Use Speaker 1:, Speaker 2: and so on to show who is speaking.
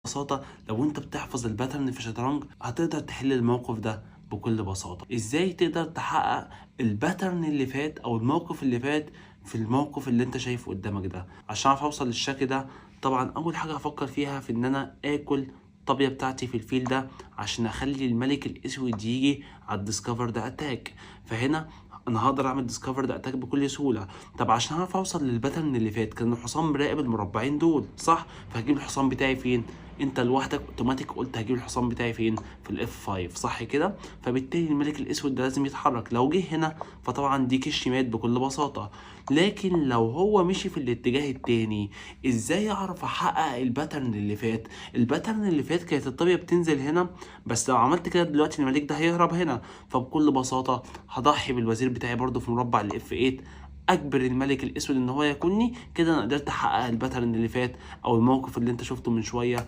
Speaker 1: ببساطة لو انت بتحفظ الباترن في الشطرنج هتقدر تحل الموقف ده بكل بساطة. ازاي تقدر تحقق الباترن اللي فات او الموقف اللي فات في الموقف اللي انت شايفه قدامك ده؟ عشان اعرف اوصل للشكل ده طبعا اول حاجة هفكر فيها في ان انا اكل الطابية بتاعتي في الفيل ده عشان اخلي الملك الاسود يجي على الديسكفر ده اتاك. فهنا انا هقدر اعمل ديسكفر ده اتاك بكل سهوله. طب عشان اعرف اوصل للباترن اللي فات كان الحصان مراقب المربعين دول صح، فهجيب الحصان بتاعي فين؟ انت لوحدك اوتوماتيك قلت هجيب الحصان بتاعي فين؟ في الاف 5 صح كده. فبالتالي الملك الاسود ده لازم يتحرك. لو جه هنا فطبعا دي كش مات بكل بساطه. لكن لو هو مشي في الاتجاه التاني ازاي اعرف احقق الباترن اللي فات؟ الباترن اللي فات كانت الطابيه بتنزل هنا، بس لو عملت كده دلوقتي الملك ده هيهرب هنا. فبكل بساطه هضحي بالوزير بتاعي برضو في مربع الاف 8، اجبر الملك الاسود ان هو يكونني كده. انا قدرت احقق الباترن اللي فات او الموقف اللي انت شفته من شويه.